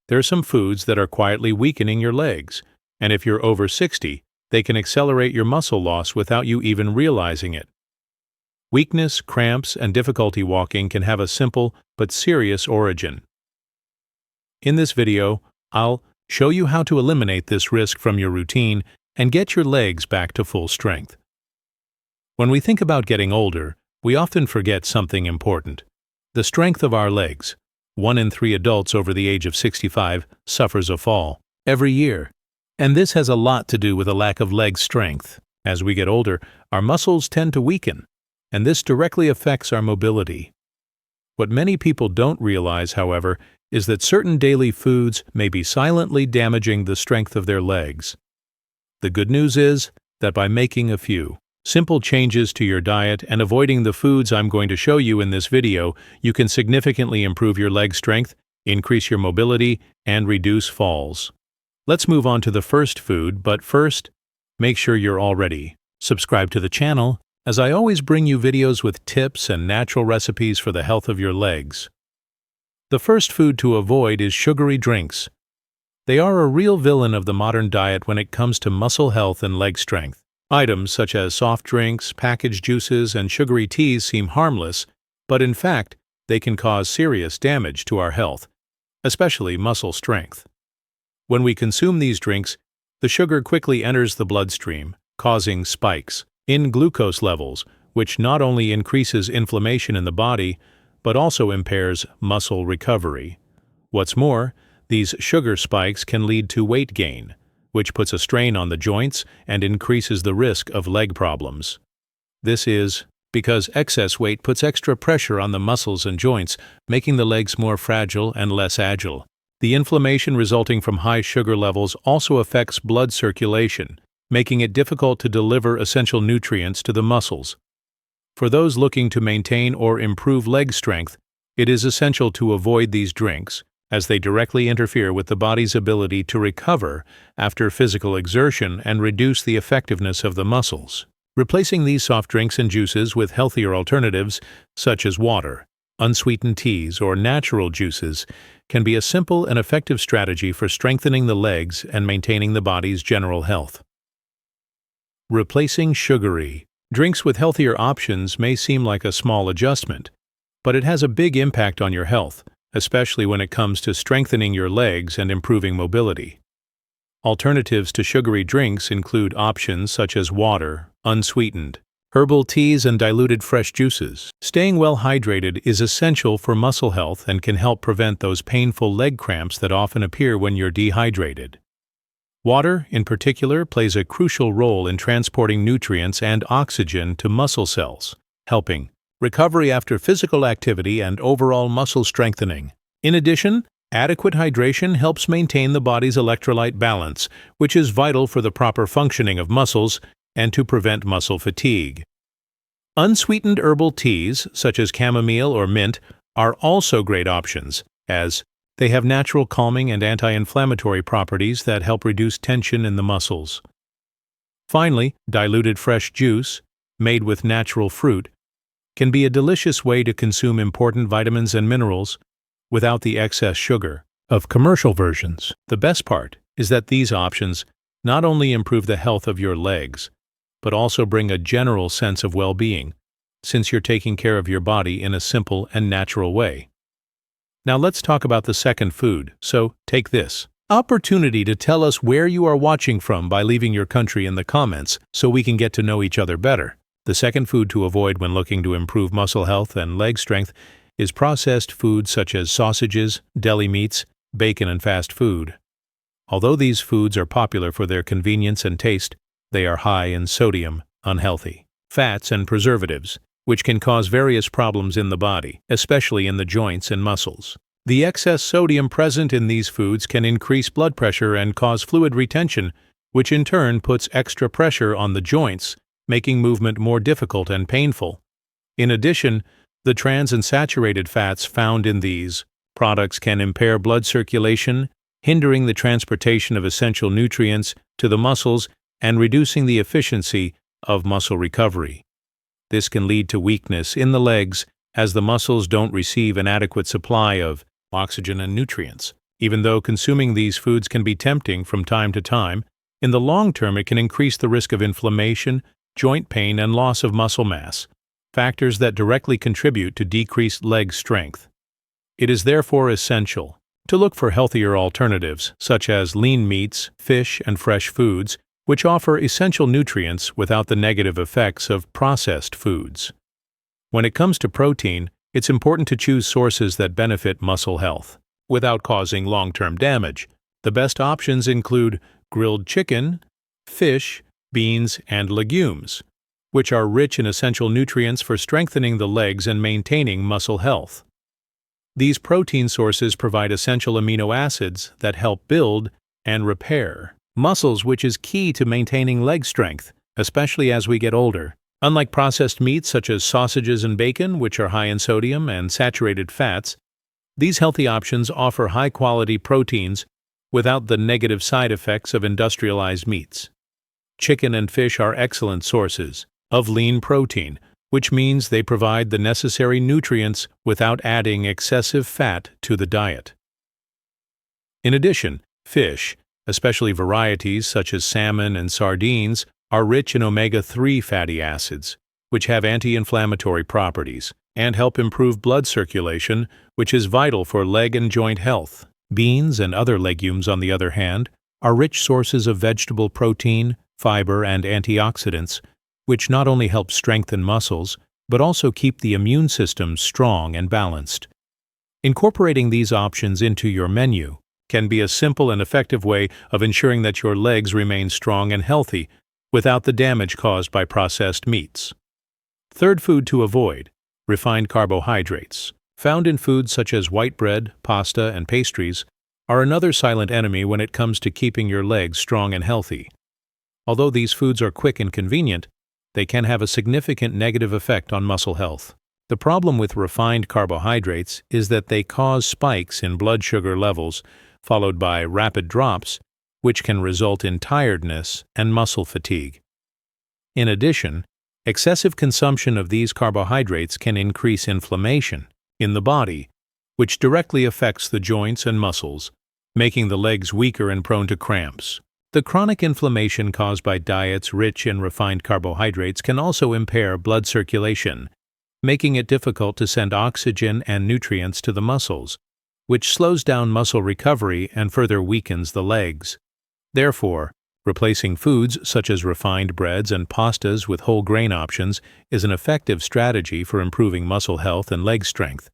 There are some foods that are quietly weakening your legs, and if you're over 60, they can accelerate your muscle loss without you even realizing it. Weakness, cramps, and difficulty walking can have a simple but serious origin. In this video, I'll show you how to eliminate this risk from your routine and get your legs back to full strength. When we think about getting older, we often forget something important: the strength of our legs. 1 in 3 adults over the age of 65 suffers a fall every year, and this has a lot to do with a lack of leg strength. As we get older, our muscles tend to weaken, and this directly affects our mobility. What many people don't realize, however, is that certain daily foods may be silently damaging the strength of their legs. The good news is that by making a few simple changes to your diet and avoiding the foods I'm going to show you in this video, you can significantly improve your leg strength, increase your mobility, and reduce falls. Let's move on to the first food, but first, make sure you're already subscribed to the channel, as I always bring you videos with tips and natural recipes for the health of your legs. The first food to avoid is sugary drinks. They are a real villain of the modern diet when it comes to muscle health and leg strength. Items such as soft drinks, packaged juices, and sugary teas seem harmless, but in fact, they can cause serious damage to our health, especially muscle strength. When we consume these drinks, the sugar quickly enters the bloodstream, causing spikes in glucose levels, which not only increases inflammation in the body, but also impairs muscle recovery. What's more, these sugar spikes can lead to weight gain, which puts a strain on the joints and increases the risk of leg problems. This is because excess weight puts extra pressure on the muscles and joints, making the legs more fragile and less agile. The inflammation resulting from high sugar levels also affects blood circulation, making it difficult to deliver essential nutrients to the muscles. For those looking to maintain or improve leg strength, it is essential to avoid these drinks, as they directly interfere with the body's ability to recover after physical exertion and reduce the effectiveness of the muscles. Replacing these soft drinks and juices with healthier alternatives, such as water, unsweetened teas, or natural juices, can be a simple and effective strategy for strengthening the legs and maintaining the body's general health. Replacing sugary drinks with healthier options may seem like a small adjustment, but it has a big impact on your health, especially when it comes to strengthening your legs and improving mobility. Alternatives to sugary drinks include options such as water, unsweetened, herbal teas, and diluted fresh juices. Staying well hydrated is essential for muscle health and can help prevent those painful leg cramps that often appear when you're dehydrated. Water, in particular, plays a crucial role in transporting nutrients and oxygen to muscle cells, helping recovery after physical activity and overall muscle strengthening. In addition, adequate hydration helps maintain the body's electrolyte balance, which is vital for the proper functioning of muscles and to prevent muscle fatigue. Unsweetened herbal teas, such as chamomile or mint, are also great options, as they have natural calming and anti-inflammatory properties that help reduce tension in the muscles. Finally, diluted fresh juice, made with natural fruit, can be a delicious way to consume important vitamins and minerals without the excess sugar of commercial versions. The best part is that these options not only improve the health of your legs, but also bring a general sense of well-being, since you're taking care of your body in a simple and natural way. Now let's talk about the second food, so take this opportunity to tell us where you are watching from by leaving your country in the comments so we can get to know each other better. The second food to avoid when looking to improve muscle health and leg strength is processed foods such as sausages, deli meats, bacon, and fast food. Although these foods are popular for their convenience and taste, they are high in sodium, unhealthy fats, and preservatives, which can cause various problems in the body, especially in the joints and muscles. The excess sodium present in these foods can increase blood pressure and cause fluid retention, which in turn puts extra pressure on the joints, making movement more difficult and painful. In addition, the trans and saturated fats found in these products can impair blood circulation, hindering the transportation of essential nutrients to the muscles and reducing the efficiency of muscle recovery. This can lead to weakness in the legs as the muscles don't receive an adequate supply of oxygen and nutrients. Even though consuming these foods can be tempting from time to time, in the long term it can increase the risk of inflammation, joint pain, and loss of muscle mass, factors that directly contribute to decreased leg strength. It is therefore essential to look for healthier alternatives, such as lean meats, fish, and fresh foods, which offer essential nutrients without the negative effects of processed foods. When it comes to protein, it's important to choose sources that benefit muscle health without causing long-term damage. The best options include grilled chicken, fish, beans, and legumes, which are rich in essential nutrients for strengthening the legs and maintaining muscle health. These protein sources provide essential amino acids that help build and repair muscles, which is key to maintaining leg strength, especially as we get older. Unlike processed meats such as sausages and bacon, which are high in sodium and saturated fats, these healthy options offer high-quality proteins without the negative side effects of industrialized meats. Chicken and fish are excellent sources of lean protein, which means they provide the necessary nutrients without adding excessive fat to the diet. In addition, fish, especially varieties such as salmon and sardines, are rich in omega-3 fatty acids, which have anti-inflammatory properties and help improve blood circulation, which is vital for leg and joint health. Beans and other legumes, on the other hand, are rich sources of vegetable protein, fiber, and antioxidants, which not only help strengthen muscles, but also keep the immune system strong and balanced. Incorporating these options into your menu can be a simple and effective way of ensuring that your legs remain strong and healthy without the damage caused by processed meats. Third food to avoid: refined carbohydrates. Found in foods such as white bread, pasta, and pastries, are another silent enemy when it comes to keeping your legs strong and healthy. Although these foods are quick and convenient, they can have a significant negative effect on muscle health. The problem with refined carbohydrates is that they cause spikes in blood sugar levels, followed by rapid drops, which can result in tiredness and muscle fatigue. In addition, excessive consumption of these carbohydrates can increase inflammation in the body, which directly affects the joints and muscles, making the legs weaker and prone to cramps. The chronic inflammation caused by diets rich in refined carbohydrates can also impair blood circulation, making it difficult to send oxygen and nutrients to the muscles, which slows down muscle recovery and further weakens the legs. Therefore, replacing foods such as refined breads and pastas with whole grain options is an effective strategy for improving muscle health and leg strength.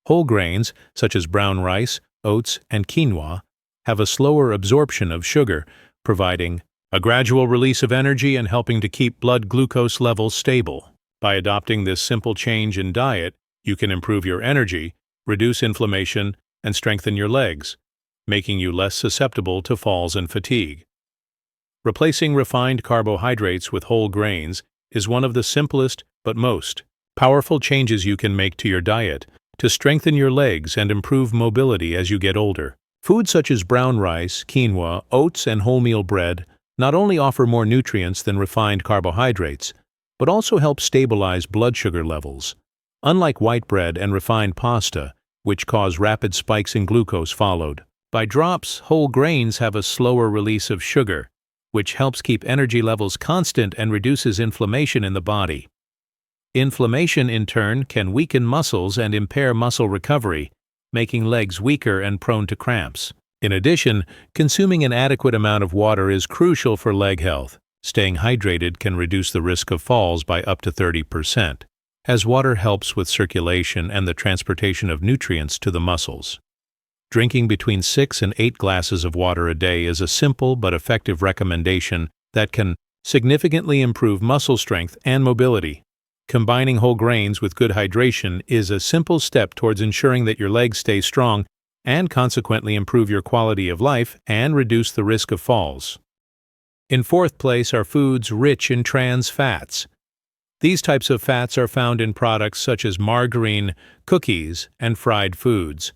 Whole grains, such as brown rice, oats, and quinoa, have a slower absorption of sugar, providing a gradual release of energy and helping to keep blood glucose levels stable. By adopting this simple change in diet, you can improve your energy, reduce inflammation, and strengthen your legs, making you less susceptible to falls and fatigue. Replacing refined carbohydrates with whole grains is one of the simplest but most powerful changes you can make to your diet to strengthen your legs and improve mobility as you get older. Foods such as brown rice, quinoa, oats, and wholemeal bread not only offer more nutrients than refined carbohydrates, but also help stabilize blood sugar levels. Unlike white bread and refined pasta, which cause rapid spikes in glucose followed by drops, whole grains have a slower release of sugar, which helps keep energy levels constant and reduces inflammation in the body. Inflammation, in turn, can weaken muscles and impair muscle recovery, making legs weaker and prone to cramps. In addition, consuming an adequate amount of water is crucial for leg health. Staying hydrated can reduce the risk of falls by up to 30%. As water helps with circulation and the transportation of nutrients to the muscles. Drinking between 6 and 8 glasses of water a day is a simple but effective recommendation that can significantly improve muscle strength and mobility. Combining whole grains with good hydration is a simple step towards ensuring that your legs stay strong and consequently improve your quality of life and reduce the risk of falls. In fourth place are foods rich in trans fats. These types of fats are found in products such as margarine, cookies, and fried foods.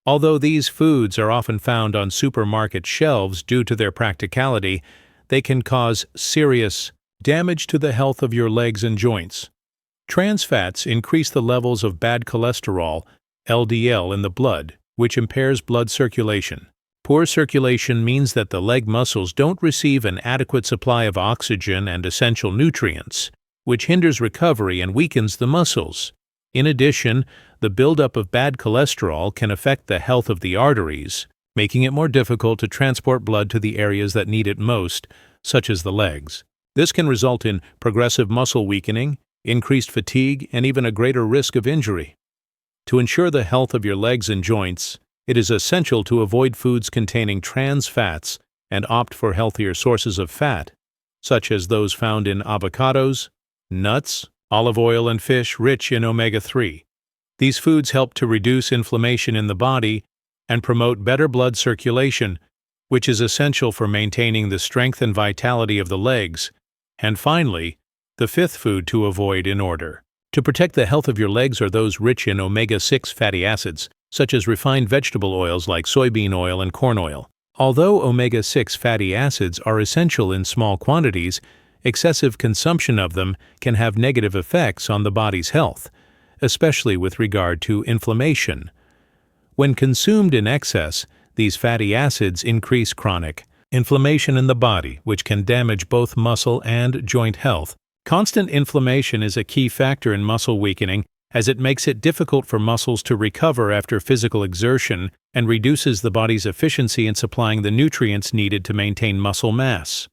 Although these foods are often found on supermarket shelves due to their practicality, they can cause serious damage to the health of your legs and joints. Trans fats increase the levels of bad cholesterol, LDL, in the blood, which impairs blood circulation. Poor circulation means that the leg muscles don't receive an adequate supply of oxygen and essential nutrients, which hinders recovery and weakens the muscles. In addition, the buildup of bad cholesterol can affect the health of the arteries, making it more difficult to transport blood to the areas that need it most, such as the legs. This can result in progressive muscle weakening, increased fatigue, and even a greater risk of injury. To ensure the health of your legs and joints, it is essential to avoid foods containing trans fats and opt for healthier sources of fat, such as those found in avocados, nuts, olive oil, and fish rich in omega-3. These foods help to reduce inflammation in the body and promote better blood circulation, which is essential for maintaining the strength and vitality of the legs. And finally, the fifth food to avoid in order to protect the health of your legs are those rich in omega-6 fatty acids, such as refined vegetable oils like soybean oil and corn oil. Although omega-6 fatty acids are essential in small quantities, excessive consumption of them can have negative effects on the body's health, especially with regard to inflammation. When consumed in excess, these fatty acids increase chronic inflammation in the body, which can damage both muscle and joint health. Constant inflammation is a key factor in muscle weakening, as it makes it difficult for muscles to recover after physical exertion and reduces the body's efficiency in supplying the nutrients needed to maintain muscle mass.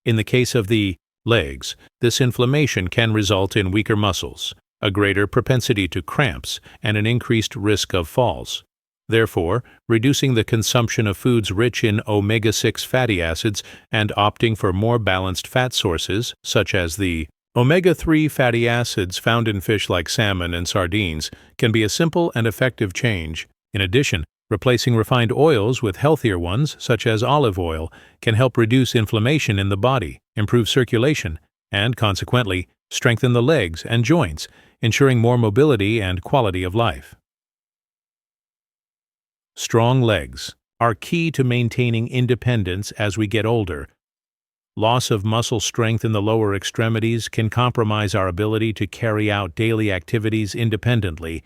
In the case of the legs, this inflammation can result in weaker muscles, a greater propensity to cramps, and an increased risk of falls. Therefore, reducing the consumption of foods rich in omega-6 fatty acids and opting for more balanced fat sources, such as the omega-3 fatty acids found in fish like salmon and sardines, can be a simple and effective change. In addition, replacing refined oils with healthier ones, such as olive oil, can help reduce inflammation in the body, improve circulation, and, consequently, strengthen the legs and joints, ensuring more mobility and quality of life. Strong legs are key to maintaining independence as we get older. Loss of muscle strength in the lower extremities can compromise our ability to carry out daily activities independently,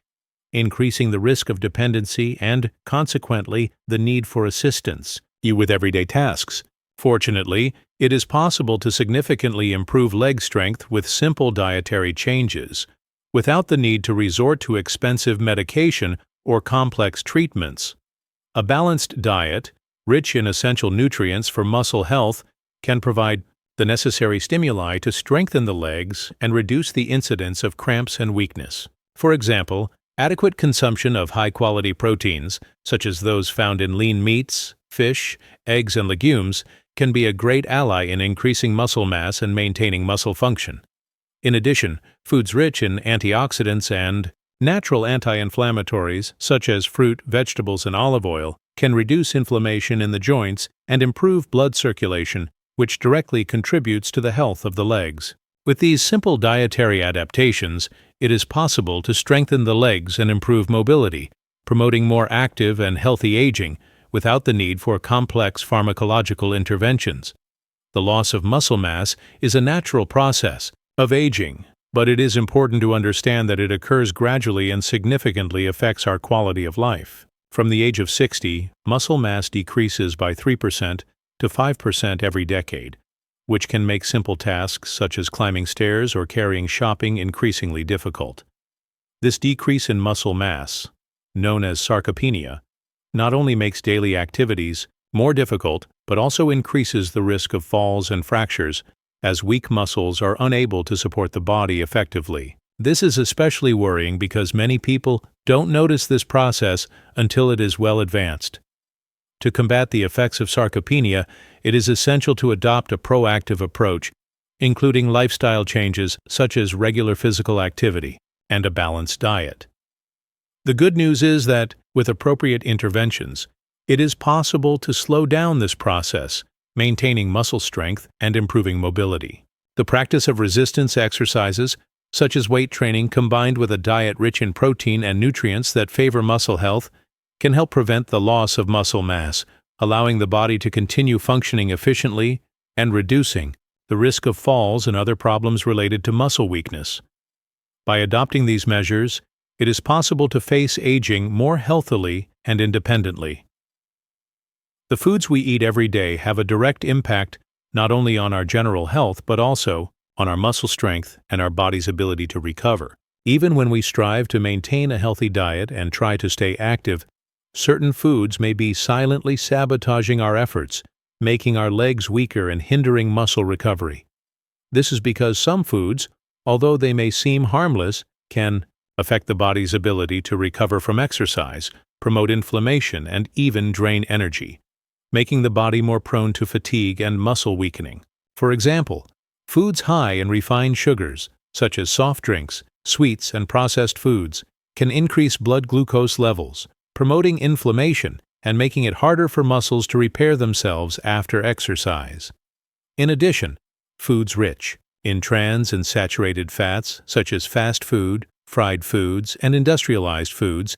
increasing the risk of dependency and, consequently, the need for assistance with everyday tasks. Fortunately, it is possible to significantly improve leg strength with simple dietary changes, without the need to resort to expensive medication or complex treatments. A balanced diet, rich in essential nutrients for muscle health, can provide the necessary stimuli to strengthen the legs and reduce the incidence of cramps and weakness. For example, adequate consumption of high-quality proteins, such as those found in lean meats, fish, eggs, and legumes, can be a great ally in increasing muscle mass and maintaining muscle function. In addition, foods rich in antioxidants and natural anti-inflammatories, such as fruit, vegetables, and olive oil, can reduce inflammation in the joints and improve blood circulation, which directly contributes to the health of the legs. With these simple dietary adaptations, it is possible to strengthen the legs and improve mobility, promoting more active and healthy aging without the need for complex pharmacological interventions. The loss of muscle mass is a natural process of aging, but it is important to understand that it occurs gradually and significantly affects our quality of life. From the age of 60, muscle mass decreases by 3% to 5% every decade, which can make simple tasks such as climbing stairs or carrying shopping increasingly difficult. This decrease in muscle mass, known as sarcopenia, not only makes daily activities more difficult, but also increases the risk of falls and fractures, as weak muscles are unable to support the body effectively. This is especially worrying because many people don't notice this process until it is well advanced. To combat the effects of sarcopenia, it is essential to adopt a proactive approach, including lifestyle changes such as regular physical activity and a balanced diet. The good news is that, with appropriate interventions, it is possible to slow down this process, maintaining muscle strength and improving mobility. The practice of resistance exercises, such as weight training combined with a diet rich in protein and nutrients that favor muscle health, can help prevent the loss of muscle mass, allowing the body to continue functioning efficiently and reducing the risk of falls and other problems related to muscle weakness. By adopting these measures, it is possible to face aging more healthily and independently. The foods we eat every day have a direct impact not only on our general health but also on our muscle strength and our body's ability to recover. Even when we strive to maintain a healthy diet and try to stay active, certain foods may be silently sabotaging our efforts, making our legs weaker and hindering muscle recovery. This is because some foods, although they may seem harmless, can affect the body's ability to recover from exercise, promote inflammation, and even drain energy, making the body more prone to fatigue and muscle weakening. For example, foods high in refined sugars, such as soft drinks, sweets, and processed foods, can increase blood glucose levels, promoting inflammation and making it harder for muscles to repair themselves after exercise. In addition, foods rich in trans and saturated fats, such as fast food, fried foods, and industrialized foods,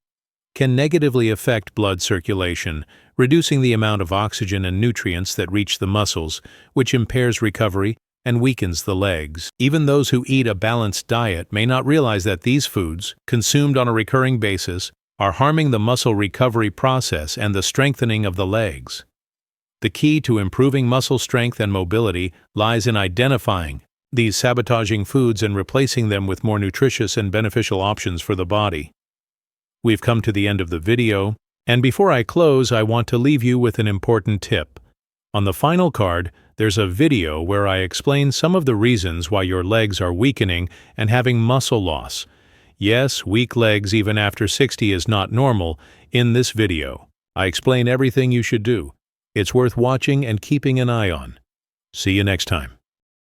can negatively affect blood circulation, reducing the amount of oxygen and nutrients that reach the muscles, which impairs recovery and weakens the legs. Even those who eat a balanced diet may not realize that these foods, consumed on a recurring basis, are harming the muscle recovery process and the strengthening of the legs. The key to improving muscle strength and mobility lies in identifying these sabotaging foods and replacing them with more nutritious and beneficial options for the body. We've come to the end of the video, and before I close, I want to leave you with an important tip. On the final card, there's a video where I explain some of the reasons why your legs are weakening and having muscle loss. Yes, weak legs even after 60 is not normal. In this video, I explain everything you should do. It's worth watching and keeping an eye on. See you next time.